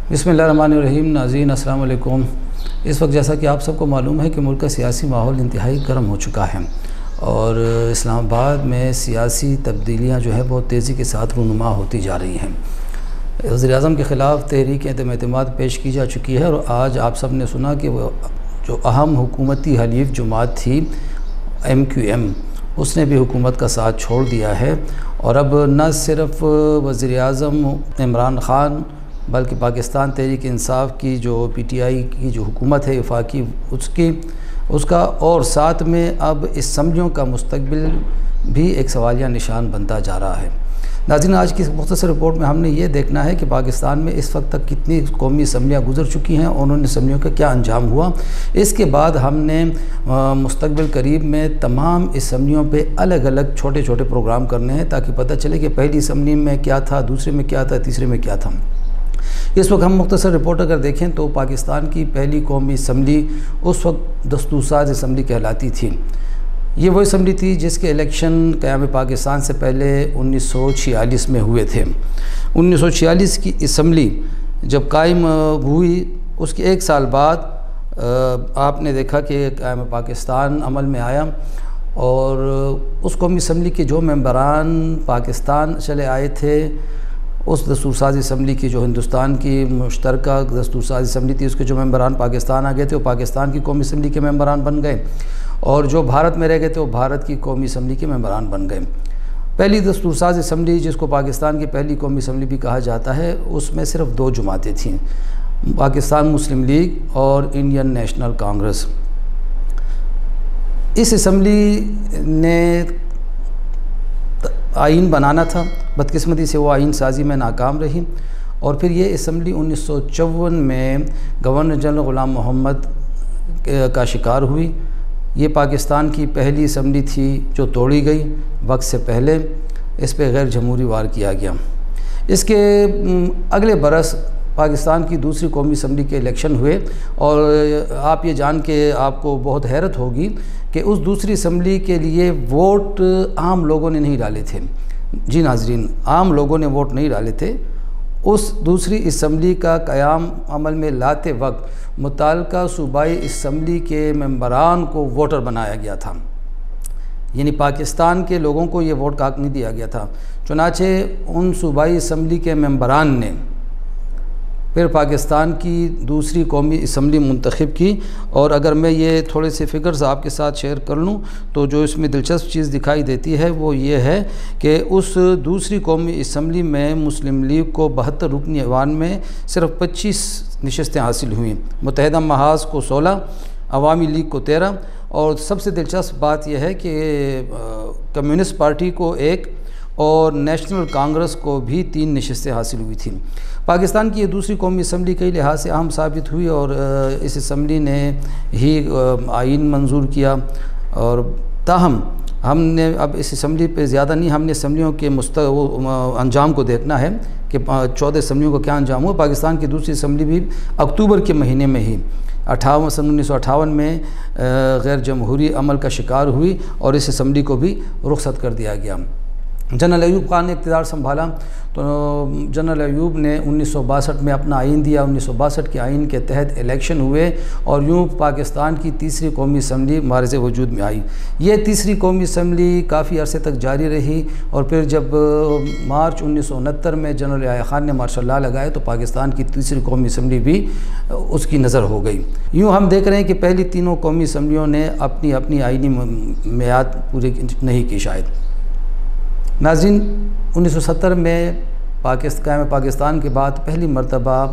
बिस्मिल्लाहिर्रहमानिर्रहीम। नाज़रीन अस्सलाम वालेकुम। इस वक्त जैसा कि आप सबको मालूम है कि मुल्क का सियासी माहौल इंतहाई गर्म हो चुका है और इस्लामाबाद में सियासी तब्दीलियाँ जो है बहुत तेज़ी के साथ रूनुमा होती जा रही हैं। वज़ीर-ए-आज़म के ख़िलाफ़ तहरीक एतमाद पेश की जा चुकी है और आज आप सब ने सुना कि वो जो अहम हुकूमती हलीफ जमात थी MQM, उसने भी हुकूमत का साथ छोड़ दिया है और अब न सिर्फ़ वज़ीर-ए-आज़म इमरान ख़ान बल्कि पाकिस्तान तहरीक इंसाफ की जो PTI की जो हुकूमत है वफाकी उसका और साथ में अब असम्बलियों का मुस्तकबिल भी एक सवालिया निशान बनता जा रहा है। नाज़रीन, आज की मुख्तसर रिपोर्ट में हमने ये देखना है कि पाकिस्तान में इस वक्त तक कितनी कौमी असम्बलियाँ गुजर चुकी हैं और उन असम्बलियों का क्या अंजाम हुआ। इसके बाद हमने मुस्तकबिल करीब में तमाम असम्बलियों पे अलग अलग छोटे छोटे प्रोग्राम करने हैं ताकि पता चले कि पहली असम्बली में क्या था, दूसरे में क्या था, तीसरे में क्या था। इस वक्त हम मुख्तसर रिपोर्ट अगर देखें तो पाकिस्तान की पहली कौमी असम्बली उस वक्त दस्तूरसाज असम्बली कहलाती थी। ये वो असम्बली थी जिसके इलेक्शन क़याम पाकिस्तान से पहले 1946 में हुए थे। 1946 की असम्बली जब कायम हुई उसके एक साल बाद आपने देखा कि क़याम पाकिस्तान अमल में आया और उस कौमी असम्बली के जो मेंबरान पाकिस्तान चले आए थे, उस दस्तूरसाज असम्बली की जो हिंदुस्तान की मुश्तरका दस्तूरसाज असम्बली थी उसके जो मेंबरान पाकिस्तान आ गए थे वो पाकिस्तान की कौमी असम्बली के मेंबरान बन गए और जो भारत में रह गए थे वो भारत की कौमी असम्बली के मेंबरान बन गए। पहली दस्तूरसाज असम्बली जिसको पाकिस्तान की पहली कौमी असम्बली भी कहा जाता है, उसमें सिर्फ दो जमातें थीं, पाकिस्तान मुस्लिम लीग और इंडियन नेशनल कांग्रेस। इस असम्बली ने आइन बनाना था, बदकिस्मती से वो आइन साजी में नाकाम रही और फिर ये असम्बली 1954 में गवर्नर जनरल ग़ुलाम मोहम्मद का शिकार हुई। ये पाकिस्तान की पहली असम्बली थी जो तोड़ी गई वक्त से पहले। इस पर गैर जमहूरी वार किया गया। इसके अगले बरस पाकिस्तान की दूसरी कौमी असम्बली के इलेक्शन हुए और आप ये जान के आपको बहुत हैरत होगी कि उस दूसरी असम्बली के लिए वोट आम लोगों ने नहीं डाले थे। जी नाज़रीन, आम लोगों ने वोट नहीं डाले थे। उस दूसरी असम्बली का क़याम अमल में लाते वक्त मुताल्लिका सूबाई असम्बली के मेंबरान को वोटर बनाया गया था, यानी पाकिस्तान के लोगों को ये वोट का हक़ नहीं दिया गया था। चुनाचे उन सूबाई असम्बली के मेंबरान ने फिर पाकिस्तान की दूसरी कौमी असम्बली मुंतखब की और अगर मैं ये थोड़े से फ़िगर्स आपके साथ शेयर कर लूँ तो जो इसमें दिलचस्प चीज़ दिखाई देती है वो ये है कि उस दूसरी कौमी असम्बली में मुस्लिम लीग को 72 रुकनी ऐवान में सिर्फ 25 नशस्तें हासिल हुई, मुत्तहिदा महाज़ को 16, अवामी लीग को 13 और सबसे दिलचस्प बात यह है कि कम्युनिस्ट पार्टी को 1 और नेशनल कांग्रेस को भी 3 नशस्तें हासिल हुई थी। पाकिस्तान की ये दूसरी कौमी असम्बली कई लिहाज से अहम साबित हुई और इस असम्बली ने ही आइन मंजूर किया और ताहम हमने अब इस असम्बली पे ज़्यादा नहीं, हमने असम्बलियों के अंजाम को देखना है कि 14 असम्बलियों का क्या अंजाम हुआ। पाकिस्तान की दूसरी असम्बली भी अक्टूबर के महीने में ही 1958 में गैर जमहूरी अमल का शिकार हुई और इस असम्बली को भी रुखसत कर दिया गया। जनरल अयूब खान ने इक़्तिदार संभाला तो जनरल अयूब ने 1962 में अपना आइन दिया। 1962 के आइन के तहत इलेक्शन हुए और यूँ पाकिस्तान की तीसरी कौमी असम्बली मारज़ वजूद में आई। ये तीसरी कौमी असम्बली काफ़ी अरसे तक जारी रही और फिर जब मार्च 1969 में जनरल याहिया खान ने मार्शल लॉ लगाए तो पाकिस्तान की तीसरी कौमी असम्बली भी उसकी नज़र हो गई। यूँ हम देख रहे हैं कि पहली तीनों कौमी असम्बलियों ने अपनी अपनी आइनी मियाद पूरी नहीं की शायद। नाज़रीन, 1970 में पाकिस्तान के बाद पहली मरतबा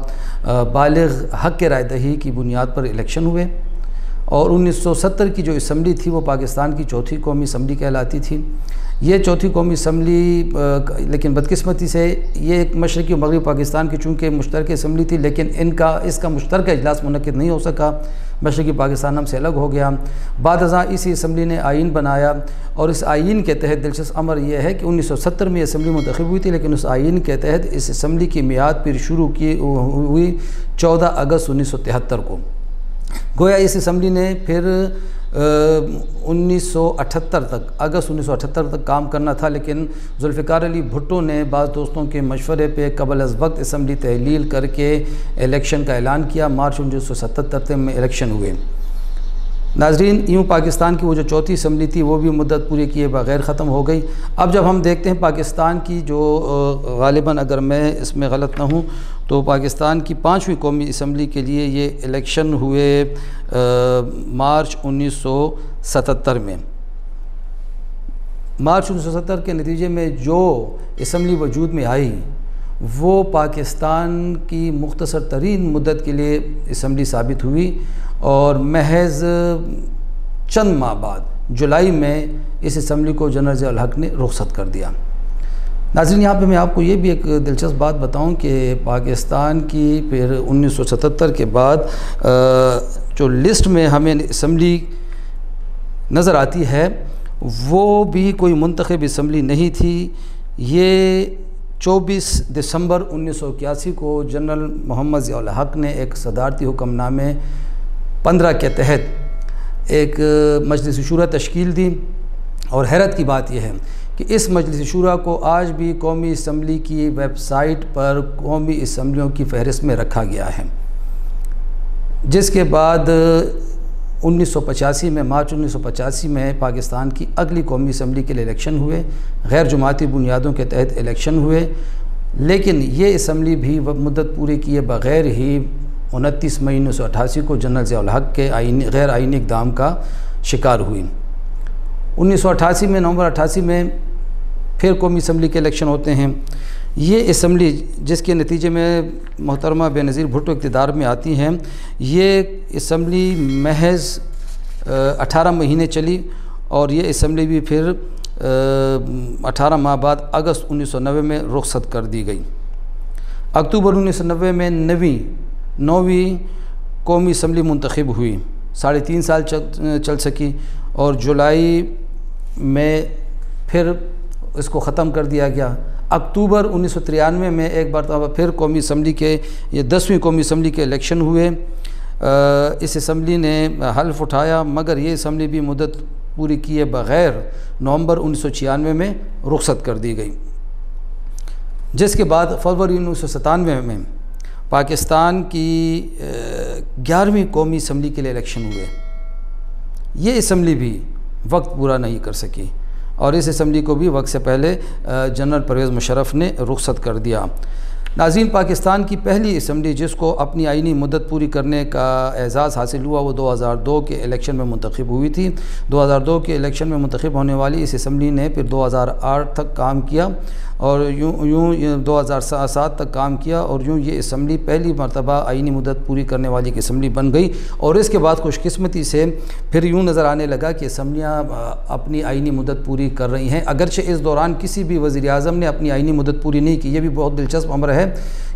बालिग़ हक़ के राय दही की बुनियाद पर इलेक्शन हुए और 1970 की जो असम्बली थी वो पाकिस्तान की चौथी कौमी असम्बली कहलाती थी। ये चौथी कौमी असम्बली लेकिन बदकिस्मती से ये एक मशरक़ी और मग़रिबी पाकिस्तान की चूँकि मुश्तरक असम्बली थी लेकिन इसका मुश्तरक इजलास मुनक़िद नहीं हो सका, मशरक़ी पाकिस्तान हमसे अलग हो गया। बाद अज़ां इसी असम्बली ने आइन बनाया और इस आइन के तहत दिलचस्प अमर यह है कि 1970 में असम्बली मुंतखब हुई थी लेकिन उस आइन के तहत इस असम्बली की मियाद फिर शुरू की हुई 14 अगस्त 1973 को। गोया इस असम्बली ने फिर 1978 तक, अगस्त 1978 तक काम करना था, लेकिन जुल्फ़िकार अली भुट्टो ने बाज़ दोस्तों के मशवरे पे कबल अज़ वक्त असम्बली तहलील करके इलेक्शन का ऐलान किया। मार्च 1977 में इलेक्शन हुए। नाज़रीन, यूँ पाकिस्तान की वो जो चौथी असम्बली थी वो भी मुद्दत पूरी किए बग़ैर ख़त्म हो गई। अब जब हम देखते हैं पाकिस्तान की जो ग़ालिबन, अगर मैं इसमें गलत ना हूँ तो पाकिस्तान की 5वीं कौमी असम्बली के लिए ये इलेक्शन हुए मार्च 1977 में। मार्च 1970 के नतीजे में जो असम्बली वजूद में आई वो पाकिस्तान की मुख्तसर तरीन मुद्दत के लिए असम्बली साबित हुई और महज चंद माह बाद जुलाई में इस असम्बली को जनरल ज़िया उल हक़ ने रुख़सत कर दिया। नाज़रीन, यहाँ पे मैं आपको ये भी एक दिलचस्प बात बताऊँ कि पाकिस्तान की फिर 1977 के बाद जो लिस्ट में हमें असम्बली नज़र आती है वो भी कोई मुंतखब असम्बली नहीं थी। ये 24 दिसंबर 1981 को जनरल मोहम्मद ज़िया उल हक़ ने एक सदारती हुक्मनामे 15 के तहत एक मजलिस शूरा तश्कील दी। और हैरत की बात यह है कि इस मजलिस शूरा को आज भी कौमी असम्बली की वेबसाइट पर कौमी असम्बलियों की फ़हरिस्त में रखा गया है। जिसके बाद 1985 में, मार्च 1985 में पाकिस्तान की अगली कौमी असम्बली के लिए इलेक्शन हुए। गैर जमाती बुनियादों के तहत इलेक्शन हुए, लेकिन ये असम्बली भी मुद्दत पूरी किए बग़ैर ही 29 मई 1988 को जनरल ज़िया उल हक़ के गैर आइनी इक़दाम का शिकार हुई। 1988 में, नवंबर 88 में फिर कौमी असम्बली के इलेक्शन होते हैं। ये असम्बली जिसके नतीजे में मोहतरमा बेनज़ीर भुट्टो इक़्तिदार में आती हैं, ये असम्बली महज 18 महीने चली और ये असम्बली भी फिर 18 माह बाद अगस्त 1990 में रुख़सत कर दी गई। अक्टूबर 1990 में नौवीं कौमी असम्बली मुंतखब हुई, 3.5 साल चल सकी और जुलाई में फिर इसको ख़त्म कर दिया गया। अक्टूबर 1993 में एक बार फिर कौमी असम्बली के, ये 10वीं कौमी असम्बली के इलेक्शन हुए। इस असम्बली ने हल्फ उठाया, मगर ये असम्बली भी मुद्दत पूरी किए बग़ैर नवंबर 1996 में रुख़सत कर दी गई। जिसके बाद फरवरी 1997 में पाकिस्तान की 11वीं कौमी असम्बली के लिए इलेक्शन हुए। ये असम्बली भी वक्त पूरा नहीं कर सकी और इस असम्बली को भी वक्त से पहले जनरल परवेज़ मुशर्रफ ने रुख़सत कर दिया। नाज़रीन, पाकिस्तान की पहली असम्बली जिसको अपनी आइनी मुद्दत पूरी करने का एज़ाज़ हासिल हुआ वो 2002 के इलेक्शन में मुंतखब हुई थी। 2002 के इलेक्शन में मुंतखब होने वाली इस असम्बली ने फिर 2008 तक काम किया और यूँ 2007 तक काम किया और यूँ ये असम्बली पहली मरतबा आइनी मुद्दत पूरी करने वाली एक असम्बली बन गई। और इसके बाद खुशकिस्मती से फिर यूँ नज़र आने लगा कि असम्बलियाँ अपनी आइनी मुद्दत पूरी कर रही हैं, अगरचे इस दौरान किसी भी वज़ीर-ए-आज़म ने अपनी आइनी मुद्दत पूरी नहीं की। ये भी बहुत दिलचस्प अमर है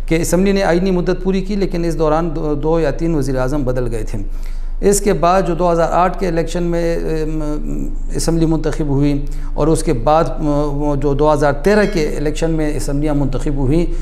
कि असम्बली ने आइनी मुद्दत पूरी की, लेकिन इस दौरान 2 या 3 वज़ीर-ए-आज़म बदल गए थे। इसके बाद जो 2008 के इलेक्शन में असम्बली मुंतखब हुई और उसके बाद जो 2013 के इलेक्शन में असम्बलियाँ मुंतखब हुई,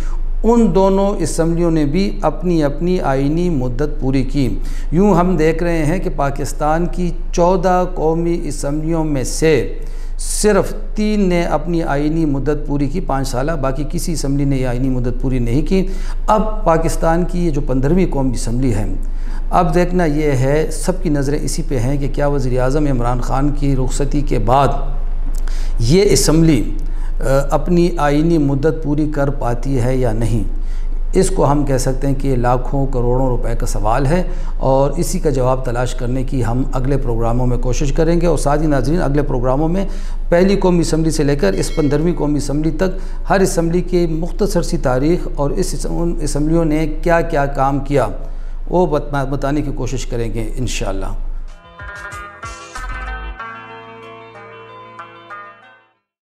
उन दोनों असम्बलियों ने भी अपनी अपनी आइनी मुद्दत पूरी की। यूँ हम देख रहे हैं कि पाकिस्तान की 14 कौमी असम्बलियों में से सिर्फ 3 ने अपनी आइनी मुद्दत पूरी की 5 साल, बाकी किसी असम्बली ने आइनी मुद्दत पूरी नहीं की। अब पाकिस्तान की ये जो 15वीं कौमी असम्बली है, अब देखना ये है, सबकी नज़रें इसी पे हैं कि क्या वज़ीर-ए-आज़म इमरान ख़ान की रुख़सती के बाद ये असम्बली अपनी आइनी मुद्दत पूरी कर पाती है या नहीं। इसको हम कह सकते हैं कि लाखों करोड़ों रुपए का सवाल है और इसी का जवाब तलाश करने की हम अगले प्रोग्रामों में कोशिश करेंगे। और साथ ही नाज़रीन, अगले प्रोग्रामों में पहली कौमी असम्बली से लेकर इस 15वीं कौमी असम्बली तक हर असम्बली की मुख्तसर सी तारीख़ और इस उन असम्बलियों ने क्या क्या काम किया वो बताने की कोशिश करेंगे इंशाअल्लाह।